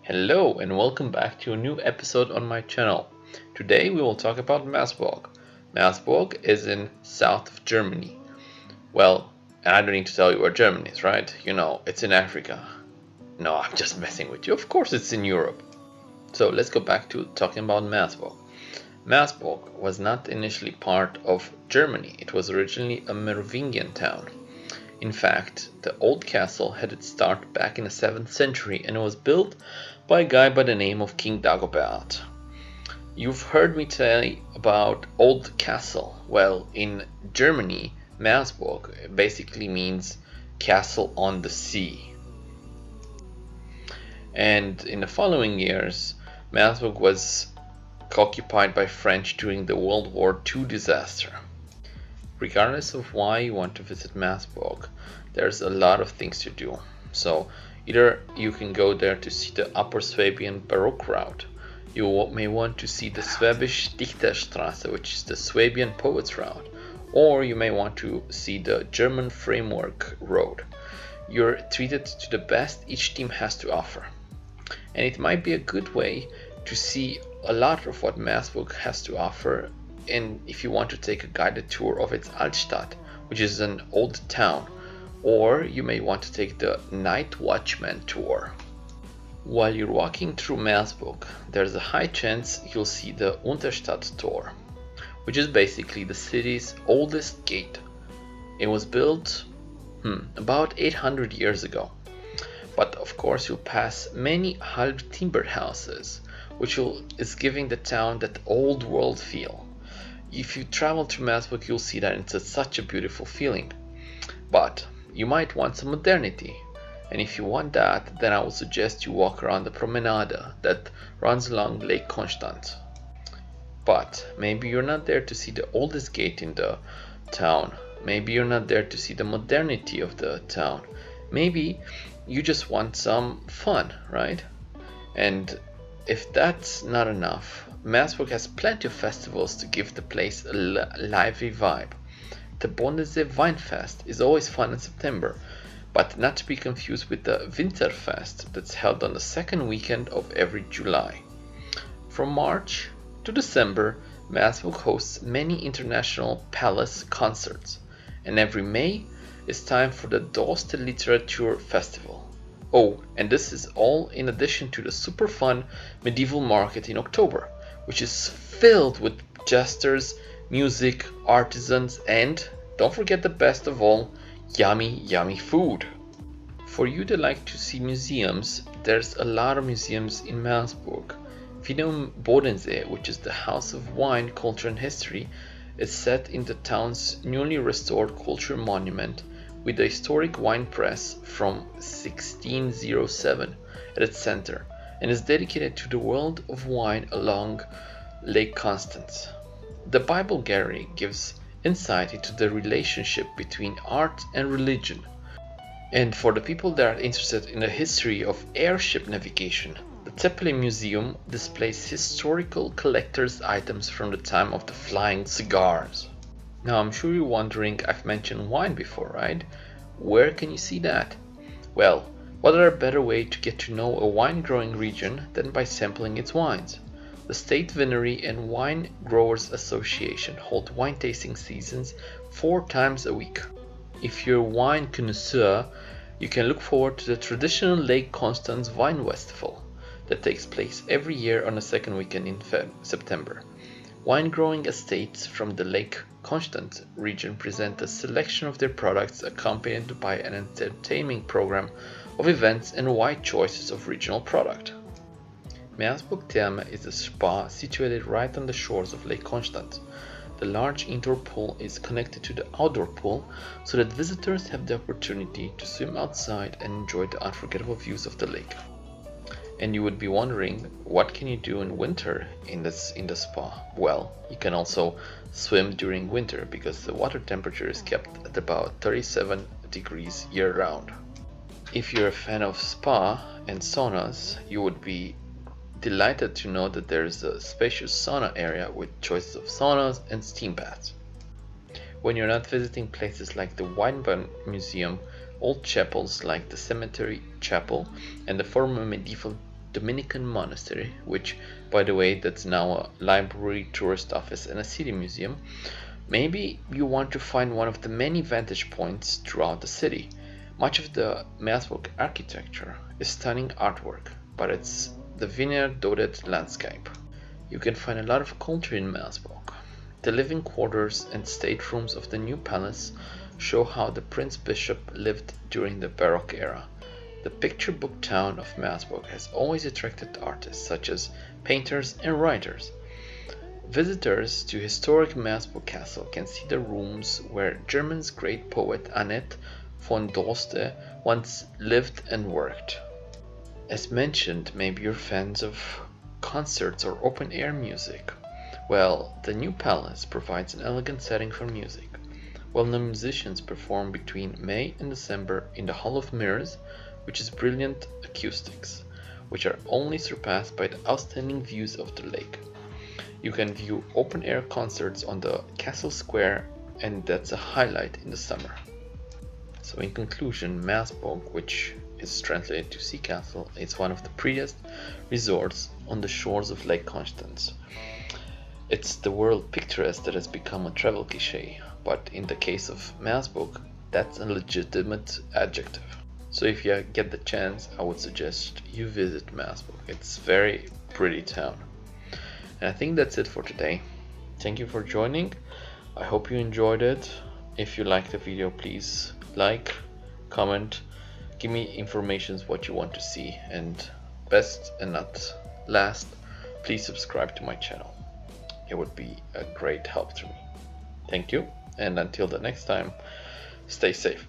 Hello and welcome back to a new episode on my channel. Today we will talk about Meersburg. Meersburg is in south of Germany. Well, I don't need to tell you where Germany is, right? You know, it's in Africa. No, I'm just messing with you. Of course it's in Europe. So let's go back to talking about Meersburg. Meersburg was not initially part of Germany. It was originally a Merovingian town. In fact, the old castle had its start back in the 7th century and was built by a guy by the name of King Dagobert. You've heard me say about old castle. Well, in Germany, Meersburg basically means castle on the sea. And in the following years, Meersburg was occupied by French during the World War II disaster. Regardless of why you want to visit Meersburg, there's a lot of things to do. So either you can go there to see the Upper Swabian Baroque route, you may want to see the Schwäbisch Dichterstraße, which is the Swabian Poets route, or you may want to see the German Framework Road. You're treated to the best each team has to offer. And it might be a good way to see a lot of what Meersburg has to offer. And if you want to take a guided tour of its Altstadt, which is an old town, or you may want to take the Night Watchman tour. While you're walking through Meersburg, there's a high chance you'll see the Unterstadt Tor, which is basically the city's oldest gate. It was built about 800 years ago. But of course you'll pass many half-timbered houses, which is giving the town that old world feel. If you travel to Meersburg, you'll see that it's such a beautiful feeling. But you might want some modernity. And if you want that, then I would suggest you walk around the promenade that runs along Lake Constance. But maybe you're not there to see the oldest gate in the town. Maybe you're not there to see the modernity of the town. Maybe you just want some fun, right? And if that's not enough, Meersburg has plenty of festivals to give the place a lively vibe. The Bodensee Weinfest is always fun in September, but not to be confused with the Winterfest that's held on the second weekend of every July. From March to December, Meersburg hosts many international palace concerts, and every May is time for the Dorste Literatur Festival. Oh, and this is all in addition to the super fun medieval market in October, which is filled with jesters, music, artisans, and, don't forget the best of all, yummy food. For you that like to see museums, there's a lot of museums in Meersburg. If Bodensee, which is the House of Wine, Culture and History, is set in the town's newly restored culture monument with the historic wine press from 1607 at its center, and is dedicated to the world of wine along Lake Constance. The Bible Gallery gives insight into the relationship between art and religion. And for the people that are interested in the history of airship navigation, the Zeppelin Museum displays historical collector's items from the time of the flying cigars. Now I'm sure you're wondering, I've mentioned wine before, right? Where can you see that? Well, what other better way to get to know a wine growing region than by sampling its wines? The State Winery and Wine Growers Association hold wine tasting seasons 4 times a week. If you're a wine connoisseur, you can look forward to the traditional Lake Constance Wine Festival that takes place every year on the second weekend in September. Wine growing estates from the Lake Constance region present a selection of their products accompanied by an entertaining program of events and wide choices of regional product. Meersburg Therme is a spa situated right on the shores of Lake Constance. The large indoor pool is connected to the outdoor pool so that visitors have the opportunity to swim outside and enjoy the unforgettable views of the lake. And you would be wondering, what can you do in winter in the spa? Well, you can also swim during winter because the water temperature is kept at about 37 degrees year-round. If you're a fan of spa and saunas, you would be delighted to know that there is a spacious sauna area with choices of saunas and steam baths. When you're not visiting places like the Weinbahn Museum, old chapels like the Cemetery Chapel and the former medieval Dominican monastery, which, by the way, that's now a library, tourist office, and a city museum. Maybe you want to find one of the many vantage points throughout the city. Much of the Meersburg architecture is stunning artwork, but it's the vineyard-dotted landscape. You can find a lot of culture in Meersburg. The living quarters and staterooms of the new palace show how the prince bishop lived during the Baroque era. The picture book town of Meersburg has always attracted artists such as painters and writers. Visitors to historic Meersburg Castle can see the rooms where Germany's great poet Annette von Droste once lived and worked. As mentioned, maybe you're fans of concerts or open-air music. Well, the new palace provides an elegant setting for music. Well-known musicians perform between May and December in the Hall of Mirrors, which is brilliant acoustics, which are only surpassed by the outstanding views of the lake. You can view open-air concerts on the castle square, and that's a highlight in the summer. So in conclusion, Meersburg, which is translated to sea castle, is one of the prettiest resorts on the shores of Lake Constance. It's the word picturesque that has become a travel cliché, but in the case of Meersburg, that's a legitimate adjective. So if you get the chance, I would suggest you visit Meersburg. It's a very pretty town. And I think that's it for today. Thank you for joining. I hope you enjoyed it. If you liked the video, please like, comment, give me information what you want to see, and best and not last, please subscribe to my channel. It would be a great help to me. Thank you, and until the next time, stay safe.